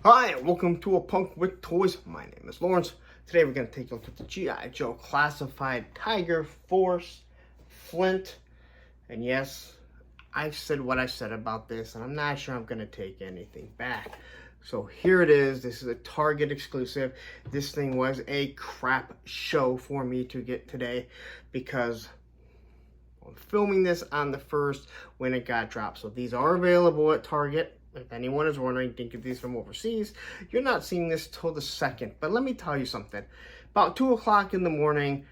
Hi, welcome to A Punk with Toys. My name is Lawrence. Today we're going to take a look at the G.I. Joe Classified Tiger Force Flint. And yes, I've said what I said about this, and I'm not sure I'm going to take anything back. So here it is. This is a Target exclusive. This thing was a crap show for me to get today because I'm filming this on the 1st when it got dropped. So these are available at Target. If anyone is wondering, didn't get these from overseas, you're not seeing this till the 2nd. But let me tell you something. About 2 o'clock in the morning,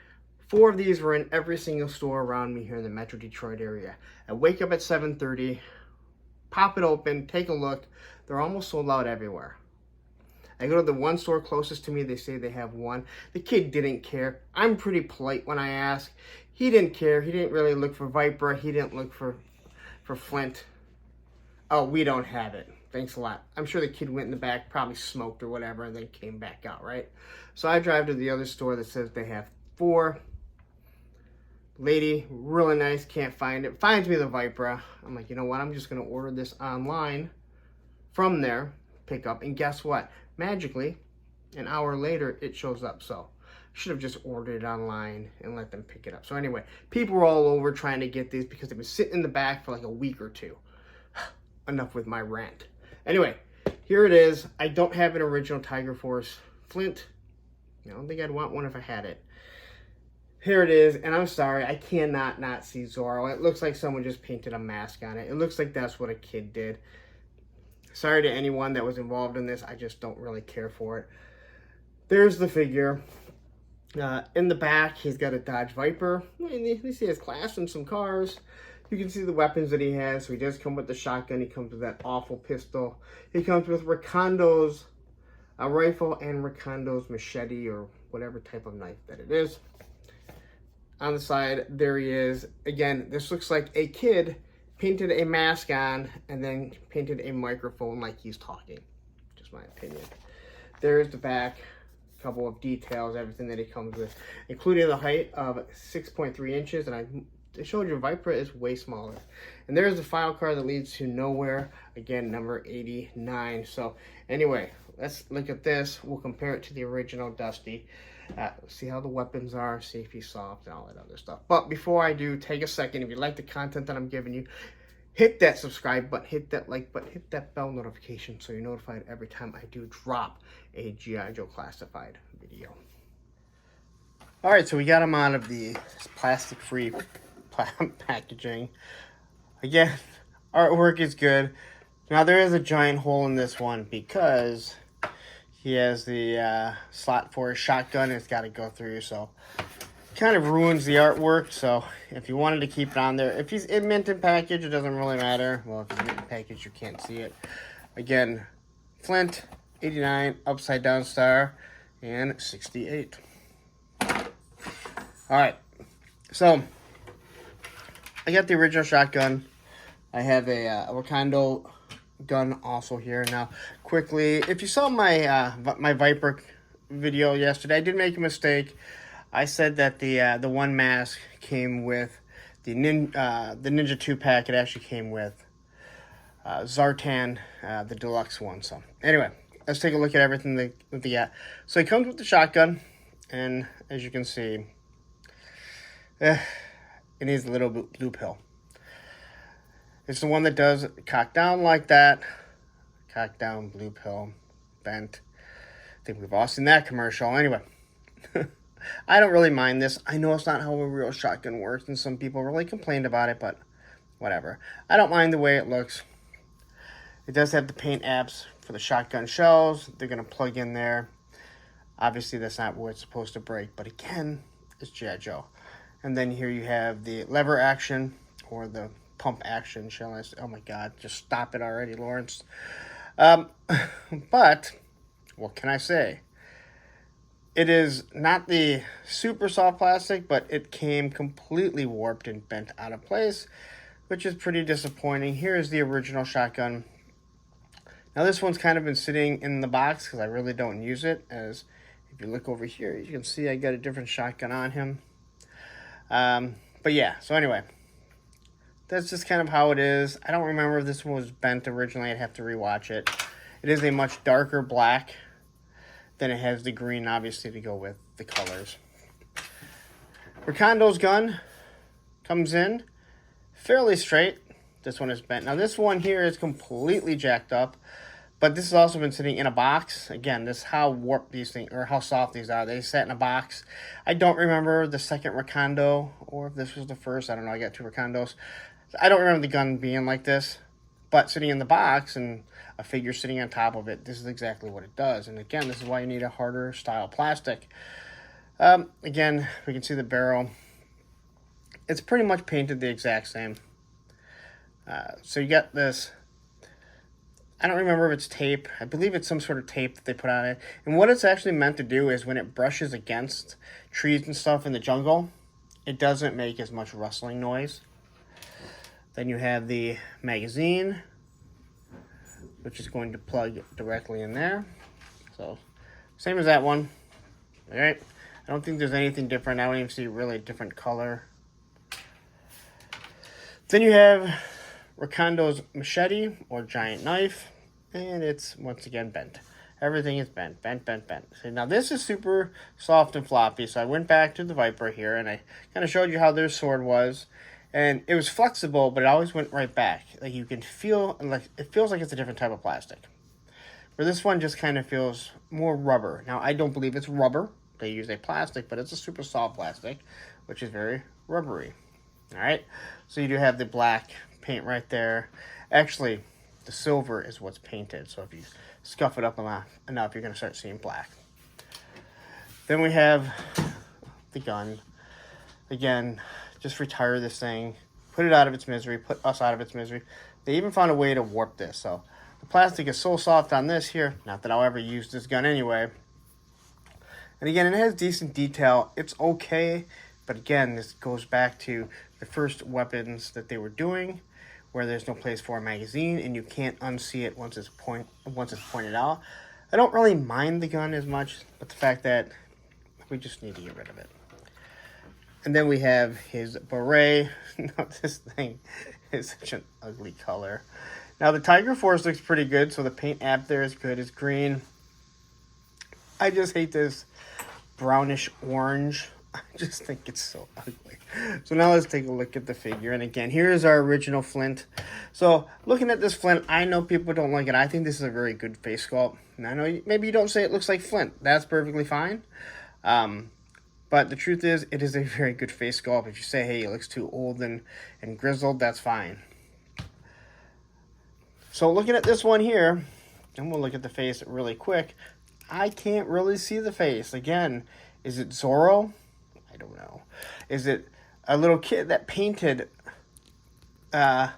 4 of these were in every single store around me here in the Metro Detroit area. I wake up at 7:30, pop it open, take a look. They're almost sold out everywhere. I go to the one store closest to me. They say they have one. The kid didn't care. I'm pretty polite when I ask. He didn't care. He didn't really look for Viper. He didn't look for Flint. Oh, we don't have it. Thanks a lot. I'm sure the kid went in the back, probably smoked or whatever, and then came back out, right? So I drive to the other store that says they have 4. Lady, really nice, can't find it. Finds me the Viper. I'm like, you know what? I'm just going to order this online from there, pick up, and guess what? Magically, an hour later, it shows up. So should have just ordered it online and let them pick it up. So anyway, people were all over trying to get these because they've been sitting in the back for like a week or two. Enough with my rant. Anyway, here it is. I don't have an original Tiger Force Flint. I don't think I'd want one if I had it. Here it is, and I'm sorry, I cannot not see Zorro. It looks like someone just painted a mask on it. It looks like that's what a kid did. Sorry to anyone that was involved in this. I just don't really care for it. There's the figure. In the back, he's got a Dodge Viper. You see his class and some cars. You can see the weapons that he has. So he does come with the shotgun. He comes with that awful pistol. He comes with Ricondo's rifle and Ricondo's machete or whatever type of knife that it is. On the side, there he is. Again, this looks like a kid painted a mask on and then painted a microphone like he's talking. Just my opinion. There's the back. A couple of details, everything that he comes with, including the height of 6.3 inches. And I showed you Viper is way smaller. And there's the file card that leads to nowhere. Again, number 89. So anyway, let's look at this. We'll compare it to the original Dusty. See how the weapons are, see if he's soft and all that other stuff. But before I do, take a second. If you like the content that I'm giving you, hit that subscribe button, hit that like button, hit that bell notification so you're notified every time I do drop a G.I. Joe Classified video. All right, so we got him out of the plastic-free packaging. Again, artwork is good. Now there is a giant hole in this one because he has the slot for his shotgun. It's got to go through, so kind of ruins the artwork. So if you wanted to keep it on there, if he's in minted package, it doesn't really matter. Well, if he's minted package, you can't see it. Again, Flint 89 upside down star and 68. All right, so I got the original shotgun. I have a Ricondo gun also here. Now, quickly, if you saw my my Viper video yesterday, I did make a mistake. I said that the one mask came with the Ninja 2 pack. It actually came with Zartan, the deluxe one. So anyway, let's take a look at everything that they got. So it comes with the shotgun, and as you can see, it needs a little blue pill. It's the one that does cock down like that. Cock down, blue pill, bent. I think we've all seen that commercial. Anyway, I don't really mind this. I know it's not how a real shotgun works, and some people really complained about it, but whatever. I don't mind the way it looks. It does have the paint apps for the shotgun shells. They're going to plug in there. Obviously, that's not where it's supposed to break, but again, it's G.I. Joe. And then here you have the lever action, or the pump action, shall I say. Oh my God, just stop it already, Lawrence. But, what can I say? It is not the super soft plastic, but it came completely warped and bent out of place, which is pretty disappointing. Here's the original shotgun. Now this one's kind of been sitting in the box because I really don't use it. As if you look over here, you can see I got a different shotgun on him. But yeah, so anyway, that's just kind of how it is. I don't remember if this one was bent originally. I'd have to rewatch it. It is a much darker black. Then it has the green, obviously, to go with the colors. Ricondo's gun comes in fairly straight. This one is bent. Now, this one here is completely jacked up, but this has also been sitting in a box. Again, this is how warped these things, or how soft these are. They sat in a box. I don't remember the second Ricondo, or if this was the first. I don't know. I got 2 Ricondos. I don't remember the gun being like this, but sitting in the box and a figure sitting on top of it, this is exactly what it does. And again, this is why you need a harder style plastic. Again, we can see the barrel. It's pretty much painted the exact same. So you got this, I don't remember if it's tape. I believe it's some sort of tape that they put on it. And what it's actually meant to do is when it brushes against trees and stuff in the jungle, it doesn't make as much rustling noise. Then you have the magazine, which is going to plug directly in there. So, same as that one. All right. I don't think there's anything different. I don't even see really a different color. Then you have Ricondo's machete or giant knife, and it's once again bent. Everything is bent. So now this is super soft and floppy, so I went back to the Viper here, and I kind of showed you how their sword was. And it was flexible, but it always went right back. Like you can feel, like it feels like it's a different type of plastic. Where this one just kind of feels more rubber. Now, I don't believe it's rubber. They use a plastic, but it's a super soft plastic, which is very rubbery. All right. So you do have the black paint right there. Actually, the silver is what's painted. So if you scuff it up enough, you're going to start seeing black. Then we have the gun. Again, just retire this thing, put it out of its misery, put us out of its misery. They even found a way to warp this. So the plastic is so soft on this here, not that I'll ever use this gun anyway. And again, it has decent detail. It's okay, but again, this goes back to the first weapons that they were doing, where there's no place for a magazine, and you can't unsee it once it's pointed out. I don't really mind the gun as much, but the fact that we just need to get rid of it. And then we have his beret. Now, this thing is such an ugly color. Now, the Tiger Force looks pretty good, so the paint app there is good. It's green. I just hate this brownish orange. I just think it's so ugly. So now let's take a look at the figure. And again, here's our original Flint. So looking at this Flint, I know people don't like it. I think this is a very good face sculpt. And I know maybe you don't say it looks like Flint. That's perfectly fine. But the truth is, it is a very good face sculpt. If you say, hey, it looks too old and grizzled, that's fine. So looking at this one here, and we'll look at the face really quick. I can't really see the face. Again, is it Zorro? I don't know. Is it a little kid that painted a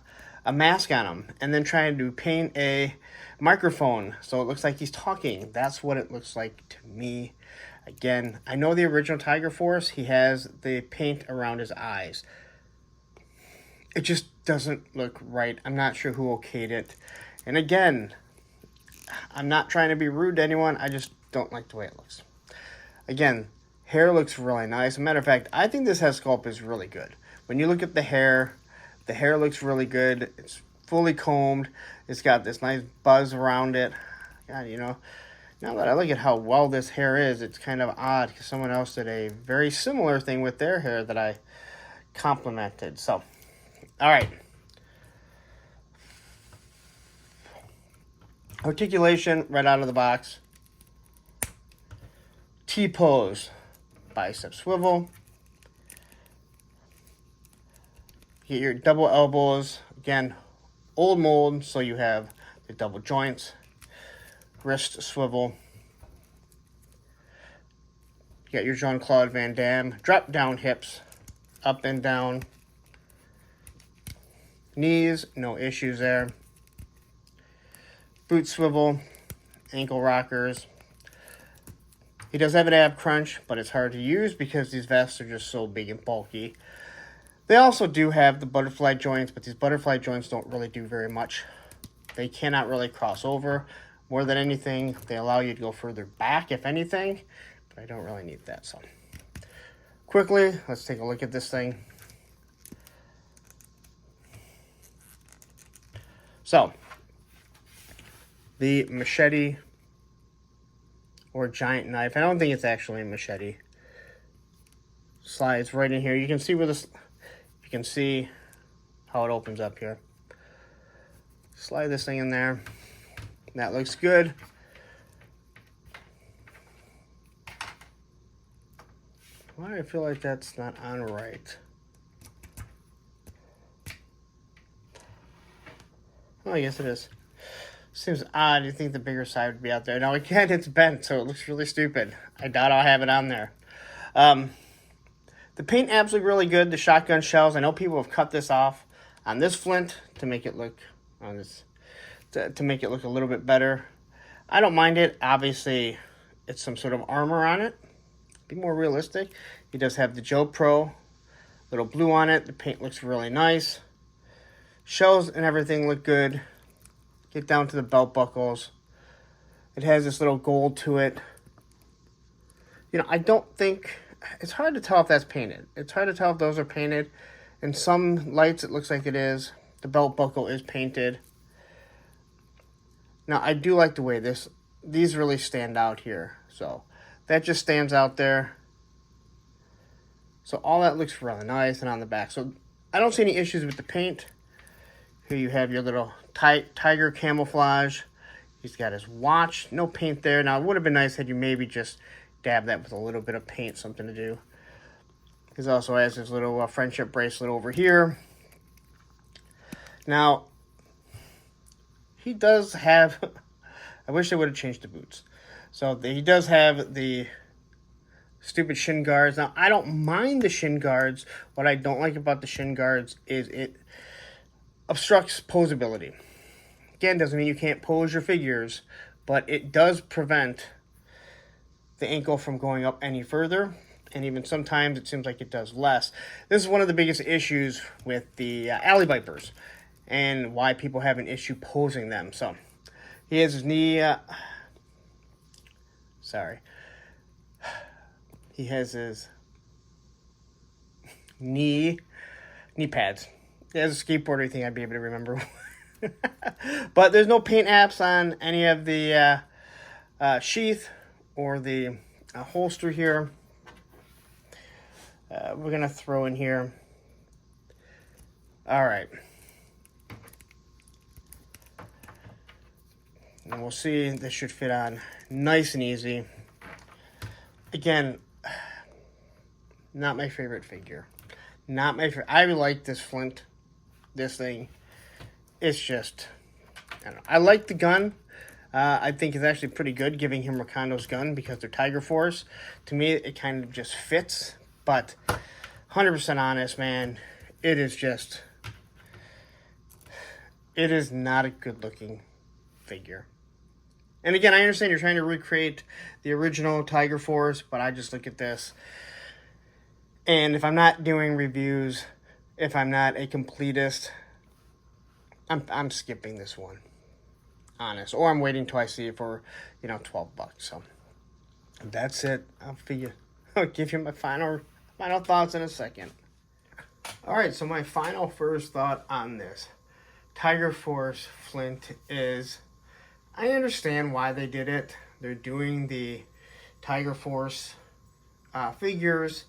mask on him and then trying to paint a microphone so it looks like he's talking? That's what it looks like to me. Again, I know the original Tiger Force, he has the paint around his eyes. It just doesn't look right. I'm not sure who okayed it. And again, I'm not trying to be rude to anyone. I just don't like the way it looks. Again, hair looks really nice. As a matter of fact, I think this head sculpt is really good. When you look at the hair looks really good. It's fully combed. It's got this nice buzz around it. God, you know, now that I look at how well this hair is, it's kind of odd because someone else did a very similar thing with their hair that I complimented. So, all right. Articulation right out of the box. T-pose. Bicep swivel. Get your double elbows. Again, old mold, so you have the double joints. Wrist swivel. You got your Jean-Claude Van Damme. Drop down hips. Up and down. Knees, no issues there. Boot swivel. Ankle rockers. He does have an ab crunch, but it's hard to use because these vests are just so big and bulky. They also do have the butterfly joints, but these butterfly joints don't really do very much. They cannot really cross over. More than anything, they allow you to go further back, if anything, but I don't really need that. So, quickly, let's take a look at this thing. So, the machete or giant knife. I don't think it's actually a machete. Slides right in here. You can see where this, you can see how it opens up here. Slide this thing in there. That looks good. Why do I feel like that's not on right? Oh, I guess it is. Seems odd. You think the bigger side would be out there. Now, again, it's bent, so it looks really stupid. I doubt I'll have it on there. The paint apps look really good. The shotgun shells. I know people have cut this off on this Flint to make it look on this to make it look a little bit better. I don't mind it. Obviously, it's some sort of armor on it. Be more realistic. He does have the Joe Pro little blue on it. The paint looks really nice. Shells and everything look good. Get down to the belt buckles. It has this little gold to it. You know, I don't think... It's hard to tell if that's painted. It's hard to tell if those are painted. In some lights, it looks like it is. The belt buckle is painted. Now, I do like the way these really stand out here. So, that just stands out there. So, all that looks really nice and on the back. So, I don't see any issues with the paint. Here you have your little tiger camouflage. He's got his watch. No paint there. Now, it would have been nice had you maybe just dab that with a little bit of paint, something to do. He also has his little friendship bracelet over here. Now, he does have... I wish they would have changed the boots. So, he does have the stupid shin guards. Now, I don't mind the shin guards. What I don't like about the shin guards is it obstructs posability. Again, doesn't mean you can't pose your figures, but it does prevent the ankle from going up any further, and even sometimes it seems like it does less. This is one of the biggest issues with the alley vipers, and why people have an issue posing them. So, he has his knee, he has his knee pads. As a skateboarder, I think I'd be able to remember. But there's no paint apps on any of the sheath or the holster here. We're going to throw in here. All right. And we'll see. This should fit on nice and easy. Again, not my favorite figure. Not my favorite. I like this Flint. This thing. It's just, I don't know. I like the gun. I think it's actually pretty good giving him Rakondo's gun because they're Tiger Force. To me, it kind of just fits. But 100% honest, man, it is just, it is not a good looking figure. And again, I understand you're trying to recreate the original Tiger Force, but I just look at this. And if I'm not doing reviews, if I'm not a completist, I'm skipping this one. Honest. Or I'm waiting till I see it for, $12. So that's it. I'll give you my final thoughts in a second. Alright, so my final first thought on this Tiger Force Flint is, I understand why they did it. They're doing the Tiger Force figures,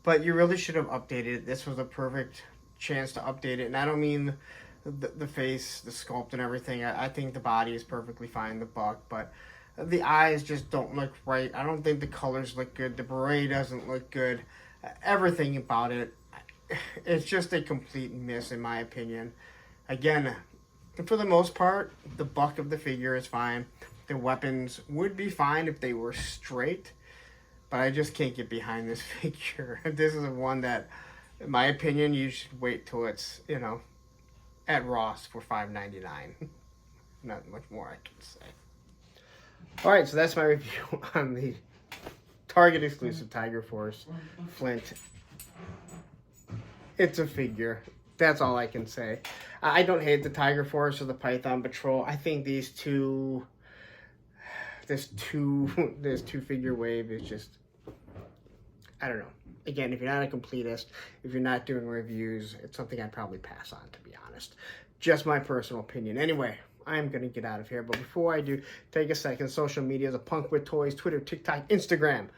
but you really should have updated it. This was a perfect chance to update it. And I don't mean the face, the sculpt and everything. I think the body is perfectly fine, the buck, but the eyes just don't look right. I don't think the colors look good. The beret doesn't look good. Everything about it, it's just a complete miss in my opinion. Again, for the most part, the buck of the figure is fine. The weapons would be fine if they were straight, but I just can't get behind this figure. This is one that, in my opinion, you should wait till it's, at Ross for $5.99. Not much more I can say. Alright, so that's my review on the Target exclusive Tiger Force Flint. It's a figure. That's all I can say. I don't hate the Tiger Force or the Python Patrol. I think this two figure wave is just, I don't know. Again, if you're not a completist, if you're not doing reviews, it's something I'd probably pass on, to be honest. Just my personal opinion. Anyway, I'm going to get out of here. But before I do, take a second. Social media is a Punk with Toys, Twitter, TikTok, Instagram,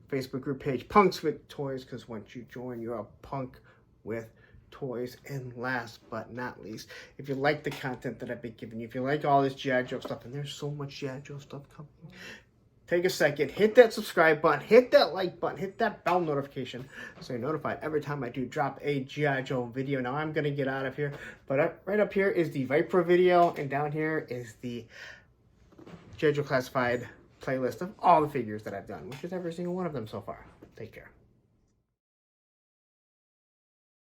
Facebook group page, Punks with Toys, because once you join, you're a punk with toys. And last but not least, if you like the content that I've been giving you, if you like all this G.I. Joe stuff, and there's so much G.I. Joe stuff coming, take a second, hit that subscribe button, hit that like button, hit that bell notification so you're notified every time I do drop a G.I. Joe video. Now I'm going to get out of here, but right up here is the Viper video, and down here is the G.I. Joe Classified playlist of all the figures that I've done, which is every single one of them so far. Take care.